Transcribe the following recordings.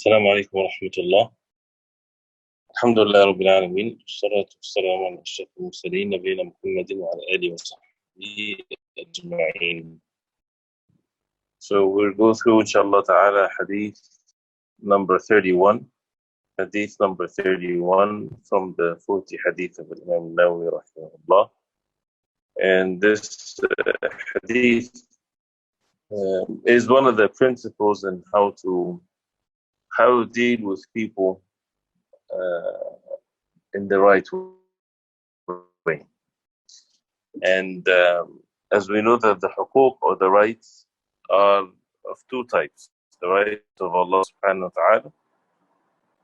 السلام عليكم ورحمة الله. الحمد لله رب العالمين، والصلاة والسلام على أشرف المرسلين نبينا محمد وعلى آله وصحبه أجمعين. So we'll go through inshallah ta'ala hadith number 31. Hadith number 31 from the 40 hadith of Imam An-Nawawi rahimahullah. And this hadith is one of the principles in how to deal with people in the right way. And as we know that the huquq or the rights are of two types: the rights of Allah subhanahu wa ta'ala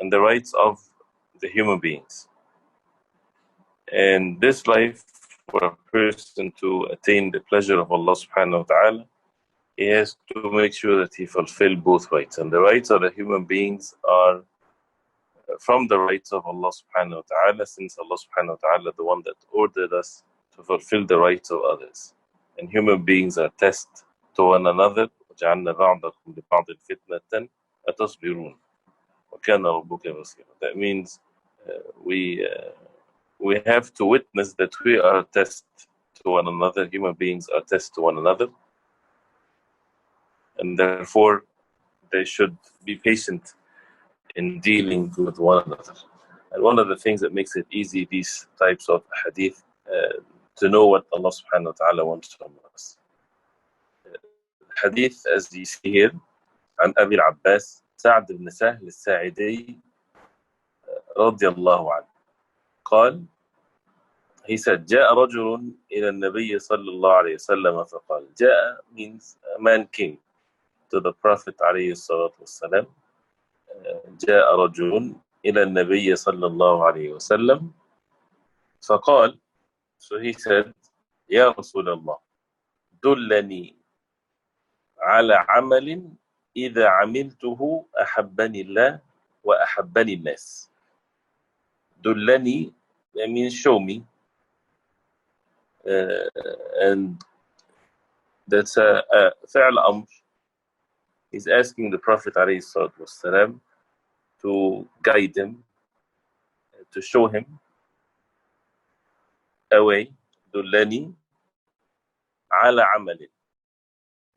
and the rights of the human beings. And this life, for a person to attain the pleasure of Allah subhanahu wa ta'ala, he has to make sure that he fulfill both rights. And the rights of the human beings are from the rights of Allah subhanahu wa ta'ala, since Allah subhanahu wa ta'ala the one that ordered us to fulfill the rights of others. And human beings are test to one another. وَجَعَلْنَا بَعْضَكُمْ لِبَعْضٍ فِتْنَةً أَتَصْبِرُونَ وَكَانَ رَبُّكَ بَصِيرًا. That means we have to witness that we are test to one another. Human beings are test to one another, and therefore they should be patient in dealing with one another. And one of the things that makes it easy, these types of hadith, to know what Allah subhanahu wa ta'ala wants from us. Hadith, as you see here, عن أبي العباس سعد بن سهل الساعدي رضي الله عنه قال, he said, جاء رجل إلى النبي صلى الله عليه وسلم فقال. جاء means a man came to the Prophet عليه الصلاة والسلام. جاء رجل إلى النبي صلى الله عليه وسلم فقال, so he said, يا رسول الله دلني على عمل إذا عملته أحبني الله وأحبني الناس. دلني, that means show me, and that's a فعل أمر. He's asking the Prophet عليه الصلاة والسلام to guide him, to show him a way. دلني على عمل.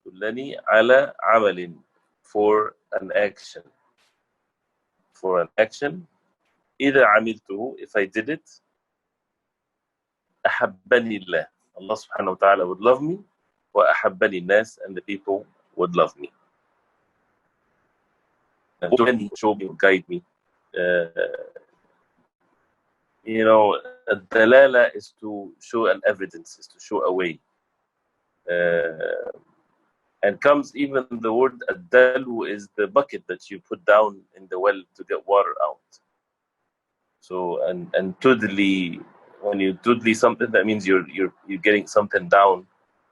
دلني على عمل, for an action. For an action. إذا عملته, if I did it, أحبني الله. Allah subhanahu wa ta'ala would love me. وأحبني الناس, and the people would love me. And show me, guide me. Dalala is to show an evidence, is to show a way. And comes even the word ad-dalu is the bucket that you put down in the well to get water out. So and tudli, when you tudli something, that means you're getting something down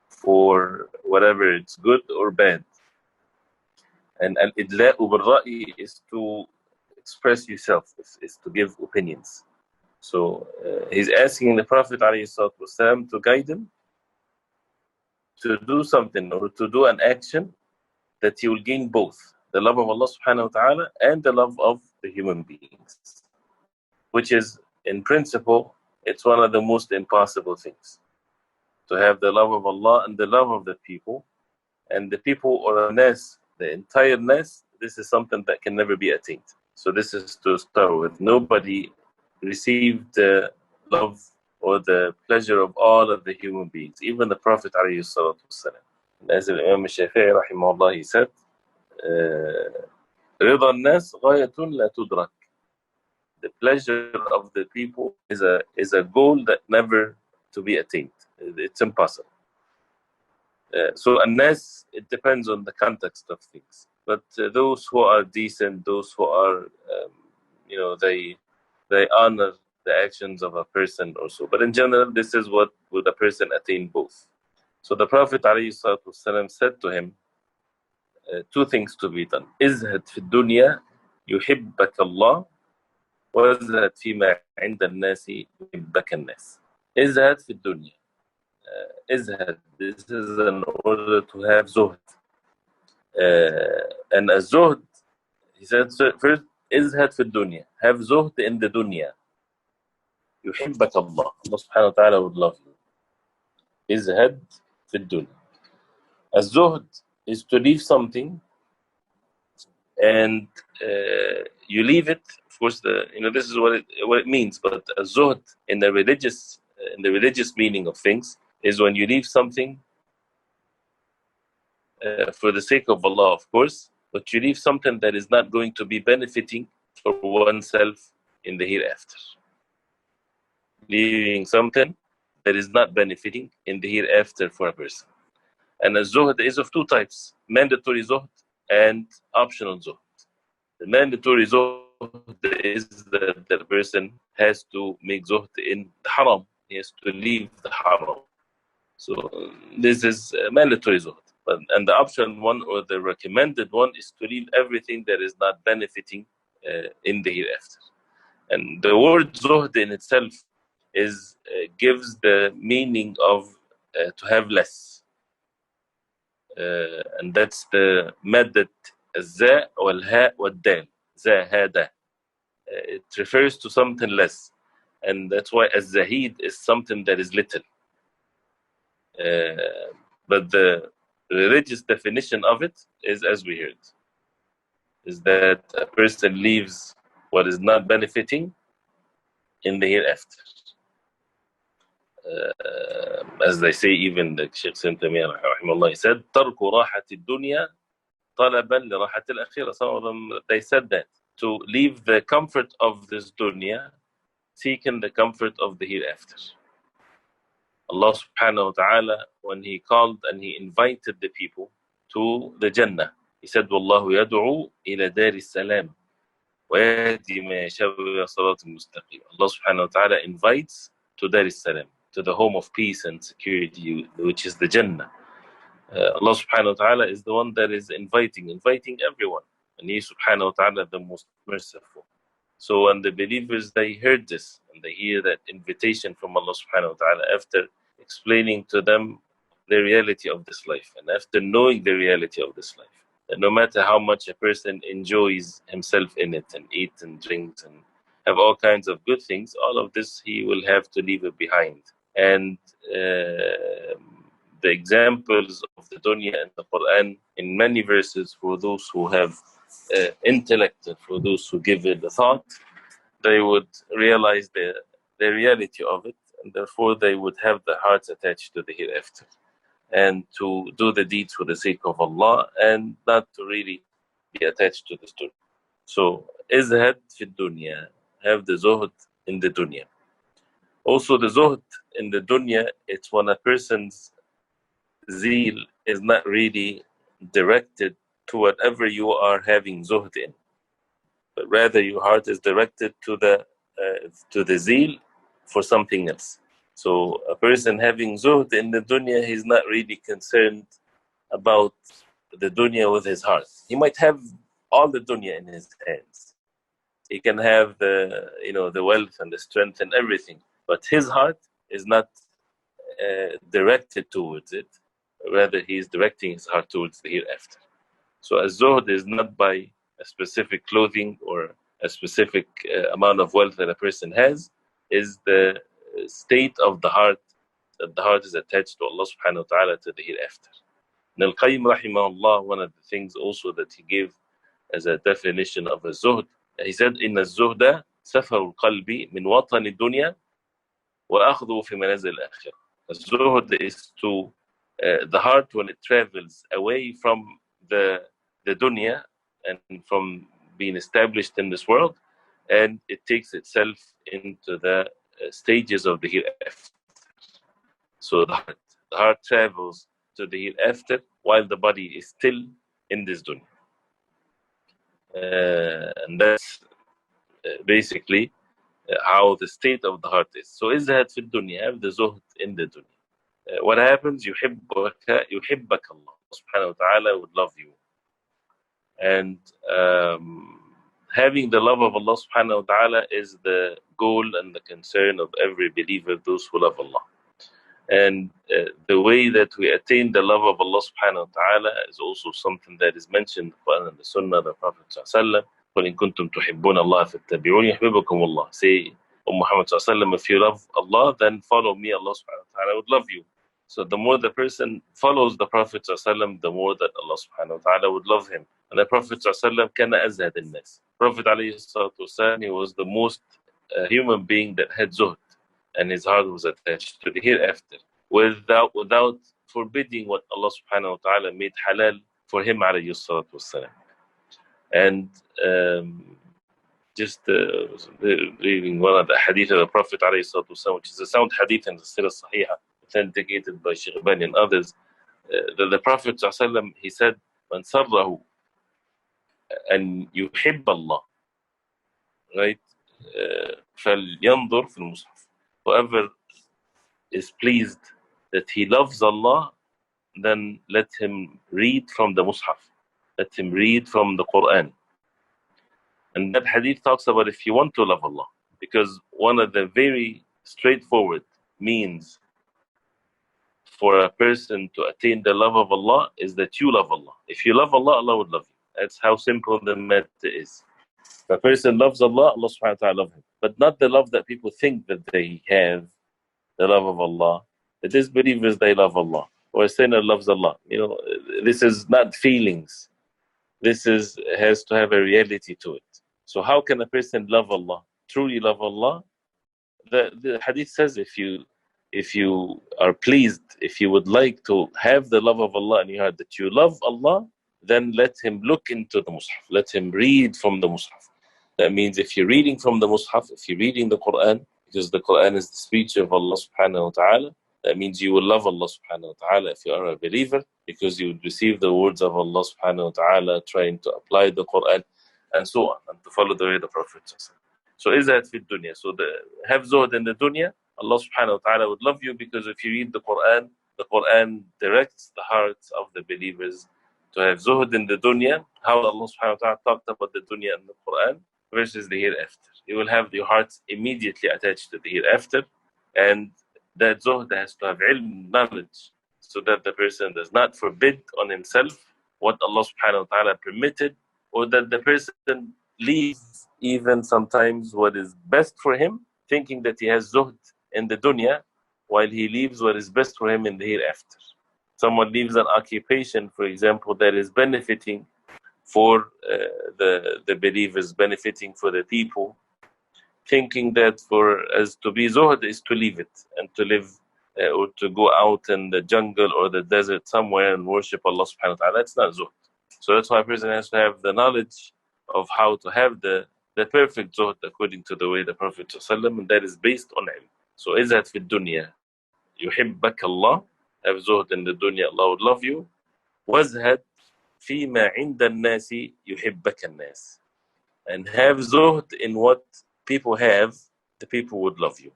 for whatever it's good or bad. And al-idla'u bil-ra'i is to express yourself, is to give opinions. So he's asking the Prophet ﷺ to guide him to do something or to do an action that he will gain both the love of Allah subhanahu wa ta'ala and the love of the human beings, which is, in principle, it's one of the most impossible things, to have the love of Allah and the love of the people. And the people or the nas, the entire nas, this is something that can never be attained. So this is to start with. Nobody received the love or the pleasure of all of the human beings, even the Prophet alayhi salatu wasalam. As Imam Shafi'i rahimahullah, he said, رضا الناس غاية لا تدرك. The pleasure of the people is a goal that never to be attained. It's impossible. So unless it depends on the context of things. But those who are decent, those who are, they honor the actions of a person or so. But in general, this is what would a person attain both. So the Prophet ﷺ said to him, two things to be done. ازهد في الدنيا يحبك الله وازهد فيما عند الناس يحبك الناس. ازهد في الدنيا. ازهد. This is in order to have zuhd. And a zuhd He said, so first, izhad fi dunya. Have zuhd in the dunya. يحبك Allah. Allah subhanahu wa ta'ala would love you. Izhad fi dunya. Az-zuhd is to leave something and you leave it. Of course, this is what it means. But az-zuhd in the religious meaning of things is when you leave something for the sake of Allah, of course, but you leave something that is not going to be benefiting for oneself in the hereafter. Leaving something that is not benefiting in the hereafter for a person. And az-zuhd is of two types: mandatory zuhd and optional zuhd. The mandatory zuhd is that the person has to make zuhd in the haram. He has to leave the haram. So this is mandatory zuhd. And the optional one, or the recommended one, is to leave everything that is not benefiting in the hereafter. And the word zuhd in itself gives the meaning of to have less. And that's the maddat الزاء والهاء والدال. زا هذا. It refers to something less. And that's why az-zahid is something that is little. But the religious definition of it is, as we heard, is that a person leaves what is not benefiting in the hereafter. As they say, even the Sheikh rahimahullah, he said, تَرْكُ رَاحَةِ الدُّنْيَا طَلَبًا لِرَاحَةِ الْأَخِيرَةِ. Some of them, they said that, to leave the comfort of this dunya, seeking the comfort of the hereafter. Allah subhanahu wa ta'ala, when He called and He invited the people to the Jannah, He said, وَاللَّهُ يَدْعُو إِلَى دَارِ السَّلَامِ وَيَهْدِي مَن يَشَاءُ إِلَى صِرَاطٍ مُسْتَقِيمٍ. Allah subhanahu wa ta'ala invites to Dar al-Salam, to the home of peace and security, which is the Jannah. Allah subhanahu wa ta'ala is the one that is inviting everyone. And He subhanahu wa ta'ala the most merciful. So when the believers, they heard this, and they hear that invitation from Allah subhanahu wa ta'ala, after explaining to them the reality of this life, and after knowing the reality of this life, that no matter how much a person enjoys himself in it, and eat and drinks and have all kinds of good things, all of this he will have to leave it behind. And the examples of the dunya and the Quran in many verses, for those who have intellect, for those who give it a thought, they would realize the reality of it, and therefore they would have their hearts attached to the hereafter, and to do the deeds for the sake of Allah, and not to really be attached to this dunya. So, izhad fi dunya, have the zuhd in the dunya. Also, the zuhd in the dunya, it's when a person's zeal is not really directed to whatever you are having zuhd in, but rather your heart is directed to the zeal for something else. So a person having zuhd in the dunya, he's not really concerned about the dunya with his heart. He might have all the dunya in his hands. He can have the wealth and the strength and everything, but his heart is not directed towards it. Rather, he is directing his heart towards the hereafter. So az-zuhd is not by a specific clothing or a specific amount of wealth that a person has, is the state of the heart, that the heart is attached to Allah subhanahu wa ta'ala, to the hereafter. And Al-Qayyim rahimahullah, one of the things also that he gave as a definition of az-zuhd, he said, إِنَّ الزُّهْدَ سَفَرُ الْقَلْبِ مِنْ وَطَنِ الدُّنْيا وَأَخْذُهُ فِي مَنَازِلِ الْآخِرَةِ. Az-zuhd is to the heart when it travels away from the dunya and from being established in this world, and it takes itself into the stages of the hereafter. So the heart travels to the hereafter while the body is still in this dunya. And that's basically how the state of the heart is. So izhad fi dunya, have the zuhd in the dunya. What happens? يحبك Allah subhanahu wa ta'ala would love you. And having the love of Allah subhanahu wa ta'ala is the goal and the concern of every believer, those who love Allah. And the way that we attain the love of Allah subhanahu wa ta'ala is also something that is mentioned in the Quran and the Sunnah of the Prophet sallallahu قل إن كنتم تحبون الله فاتبعوني يحببكم الله. Say, O Muhammad sallallahu, if you love Allah, then follow me, Allah subhanahu wa ta'ala would love you. So the more the person follows the Prophet sallallahu, the more that Allah subhanahu wa ta'ala would love him. And the Prophet sallallahu كان أزهد الناس. Prophet alayhi salatu wasalam, he was the most human being that had zuhd, and his heart was attached to the hereafter, without forbidding what Allah subhanahu wa ta'ala made halal for him alayhi salatu wasalam. And just reading one of the hadith of the Prophet alayhi salatu wasalam, which is a sound hadith in the Sirah Sahiha, authenticated by Sheikh Ibrahim and others, the Prophet sallallahu alayhi wa sallam, he said, من سره أن يحب الله, right? فلينظر في المصحف. Whoever is pleased that he loves Allah, then let him read from the Mus'haf. Let him read from the Quran. And that hadith talks about if you want to love Allah, because one of the very straightforward means for a person to attain the love of Allah is that you love Allah. If you love Allah, Allah would love you. That's how simple the matter is. If a person loves Allah, Allah subhanahu wa ta'ala loves him. But not the love that people think that they have, the love of Allah. The disbelievers, they love Allah. Or a sinner loves Allah. This is not feelings. This has to have a reality to it. So how can a person love Allah, truly love Allah? The hadith says if you are pleased, if you would like to have the love of Allah in your heart, that you love Allah, then let him look into the Mus'haf. Let him read from the Mus'haf. That means if you're reading from the Mus'haf, if you're reading the Quran, because the Quran is the speech of Allah subhanahu wa ta'ala, that means you will love Allah subhanahu wa ta'ala if you are a believer, because you would receive the words of Allah subhanahu wa ta'ala, trying to apply the Quran, and so on, and to follow the way of the Prophet. So is that fi dunya? So have zuhd in the dunya, Allah subhanahu wa ta'ala would love you, because if you read the Quran directs the hearts of the believers to have zuhd in the dunya. How Allah subhanahu wa ta'ala talked about the dunya in the Quran versus the hereafter. You will have your hearts immediately attached to the hereafter, and that zuhd has to have ilm, knowledge, so that the person does not forbid on himself what Allah subhanahu wa ta'ala permitted, or that the person leaves even sometimes what is best for him, thinking that he has zuhd in the dunya, while he leaves what is best for him in the hereafter. Someone leaves an occupation, for example, that is benefiting for the believers, benefiting for the people, thinking that as to be zuhd is to leave it and to live or to go out in the jungle or the desert somewhere and worship Allah subhanahu wa ta'ala. That's not zuhd. So that's why a person has to have the knowledge of how to have the perfect zuhd according to the way the Prophet ﷺ, and that is based on ilm. So izhad fi dunya yuhibbak Allah, have zuhd in the dunya, Allah would love you. Wazhad fima inda nasi yuhibbak an-nas, and have zuhd in what people have, the people would love you.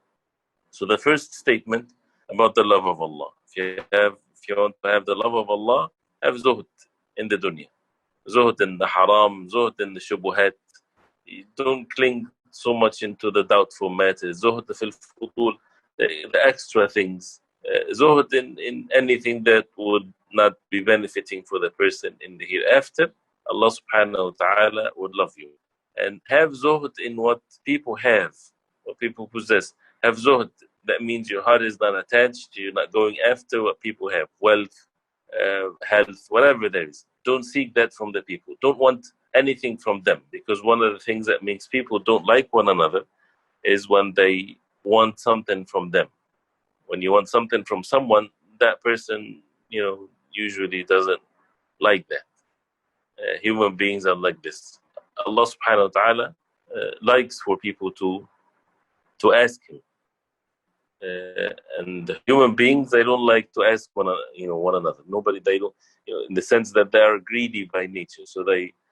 So the first statement about the love of Allah, if you want to have the love of Allah, have zuhd in the dunya, zuhd in the haram, zuhd in the shubuhat. You don't cling so much into the doubtful matters. Zuhd fil futul, the extra things. Zuhd in anything that would not be benefiting for the person in the hereafter. Allah subhanahu wa ta'ala would love you. And have zuhd in what people have, what people possess. Have zuhd, that means your heart is not attached, you're not going after what people have, wealth, health, whatever there is. Don't seek that from the people. Don't want anything from them, because one of the things that makes people don't like one another is when they want something from them. When you want something from someone, that person, usually doesn't like that. Human beings are like this. Allah subhanahu wa ta'ala likes for people to ask him. And human beings, they don't like to ask one another. Nobody, they don't, in the sense that they are greedy by nature. So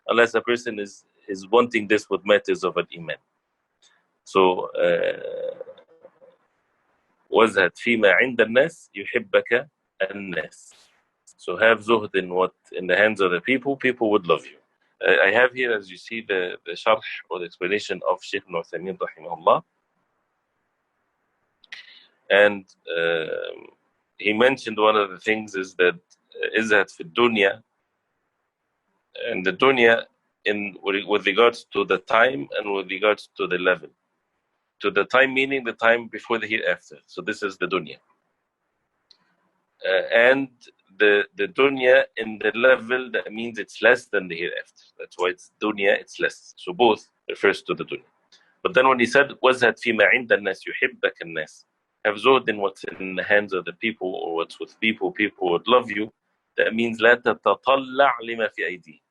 unless a person is wanting this with matters of an iman. So وَزْهَدْ فِيمَا عِنْدَ النَّاسِ يُحِبَّكَ النَّاسِ. So have zuhd in what in the hands of the people would love you. I have here, as you see, the sharh or the explanation of Sheikh Ibn rahimahullah. And he mentioned one of the things is that izhat fi dunya, and the dunya with regards to the time and with regards to the level. To the time meaning the time before the hereafter. So this is the dunya. And the dunya in the level, that means it's less than the hereafter. That's why it's dunya, it's less. So both refers to the dunya. But then when he said, وَزْهَدْ فِي مَا عِنْدَ النَّاسِ يُحِبَّكَ النَّاسِ, have zuhd in what's in the hands of the people, or what's with people, people would love you. That means لَا تَتَطَلَّعْ لِمَا فِي أَيْدِيهِ.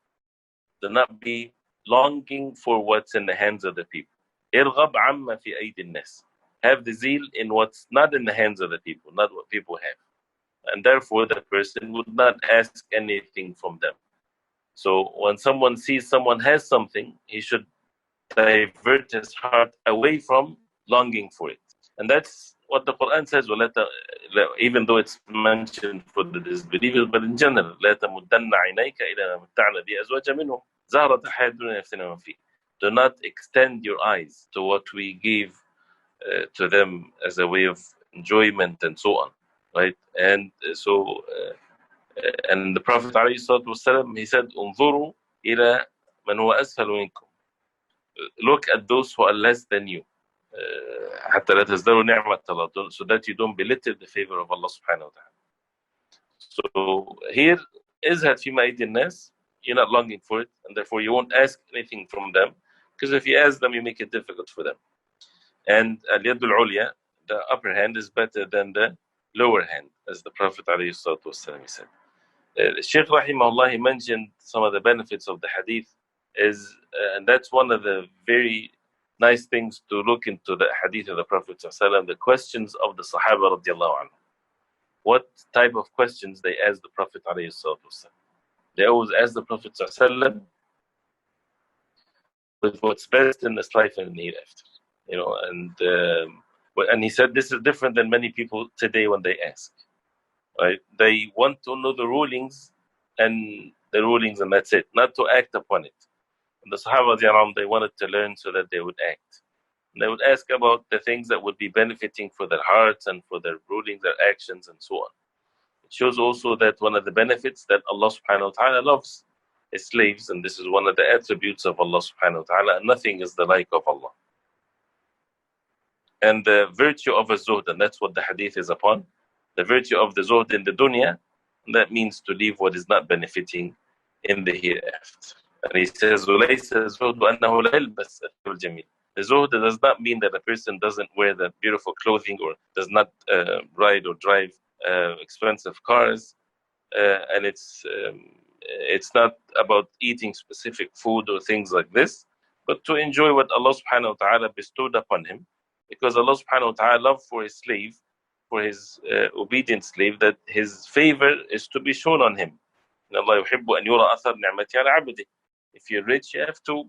Do not be longing for what's in the hands of the people. ارغب عما في أيدي الناس. Have the zeal in what's not in the hands of the people, not what people have. And therefore the person would not ask anything from them. So when someone sees someone has something, he should divert his heart away from longing for it. And that's what the Quran says, even though it's mentioned for the disbelievers, but in general, لا تمدن عينيك إلى ما متعنا بأزواج منهم زهرة الحياة الدنيا نفتنهم فيه. Do not extend your eyes to what we give to them as a way of enjoyment and so on, right? And and the Prophet ﷺ, he said, انظروا إلى من هو أسفل منكم. Look at those who are less than you. حتى لا تزدروا نعمة الله, so that you don't belittle the favor of Allah subhanahu wa ta'ala. So here, izhad فيما أيدي الناس, you're not longing for it, and therefore you won't ask anything from them, because if you ask them, you make it difficult for them. And al-yad al-ulya, the upper hand is better than the lower hand, as the Prophet ﷺ said. Sheikh rahimahullah, he mentioned some of the benefits of the hadith, and that's one of the very nice things to look into the hadith of the Prophet ﷺ, the questions of the Sahaba radiallahu anhu. What type of questions they asked the Prophet ﷺ. They always asked the Prophet ﷺ with what's best in this life and in the hereafter. And he said this is different than many people today when they ask. Right? They want to know the rulings, and that's it, not to act upon it. And the Sahaba, they wanted to learn so that they would act. And they would ask about the things that would be benefiting for their hearts and for their rulings, their actions, and so on. It shows also that one of the benefits that Allah subhanahu wa ta'ala loves His slaves, and this is one of the attributes of Allah subhanahu wa ta'ala, and nothing is the like of Allah. And the virtue of a zuhd, and that's what the hadith is upon, the virtue of the zuhd in the dunya, and that means to leave what is not benefiting in the hereafter. And he says, وَلَيْسَ الزُّهْدُ أَنَّهُ لَا يَلْبَسَ الْجَمِيلَ. The zuhd does not mean that a person doesn't wear the beautiful clothing, or does not ride or drive expensive cars, and it's not about eating specific food or things like this, but to enjoy what Allah subhanahu wa ta'ala bestowed upon him, because Allah subhanahu wa ta'ala loved for his slave, for his obedient slave, that his favor is to be shown on him. If you're rich, you have to,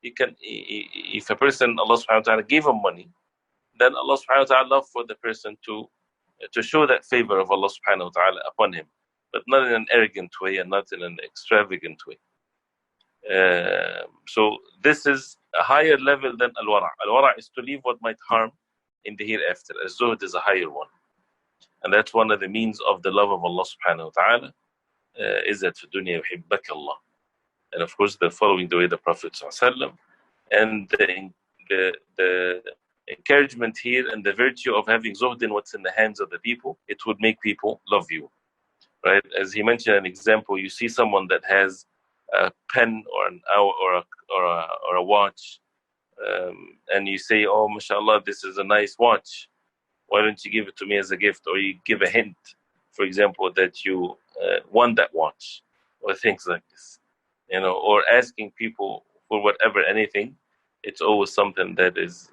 if a person, Allah subhanahu wa ta'ala gave him money, then Allah subhanahu wa ta'ala loved for the person to show that favor of Allah subhanahu wa ta'ala upon him, but not in an arrogant way and not in an extravagant way. So this is a higher level than al-wara'. Al-wara' is to leave what might harm in the hereafter. Az-zuhd is a higher one. And that's one of the means of the love of Allah subhanahu wa ta'ala, is that في الدنيا يحبك Allah. And of course, the following the way the Prophet ﷺ, and the encouragement here and the virtue of having zuhd in what's in the hands of the people, it would make people love you. Right? As he mentioned an example, you see someone that has a pen or an hour or a watch, and you say, oh, mashallah, this is a nice watch. Why don't you give it to me as a gift? Or you give a hint, for example, that you won that watch, or things like this. Or asking people for whatever, anything. It's always something that is,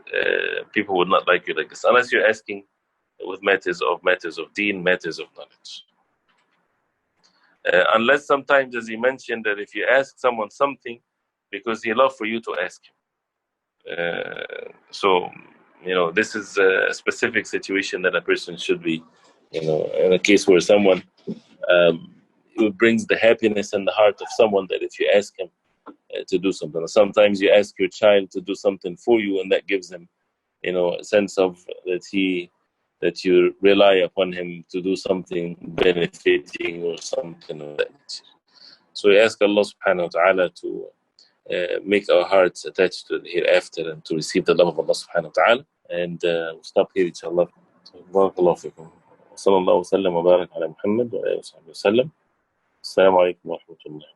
people would not like you like this, unless you're asking with matters of deen, matters of knowledge. Unless sometimes, as he mentioned, that if you ask someone something because he loves for you to ask him. So, this is a specific situation that a person should be, in a case where someone, it brings the happiness in the heart of someone, that if you ask him to do something. Sometimes you ask your child to do something for you, and that gives him, a sense of that he that you rely upon Him to do something benefiting or something of that. So we ask Allah subhanahu wa ta'ala to make our hearts attached to the hereafter and to receive the love of Allah subhanahu wa ta'ala. And we'll stop here, inshallah. Barakallahu fikum. صلى الله وسلم وبارك على محمد وآله وصحبه وسلم. السلام عليكم ورحمة الله.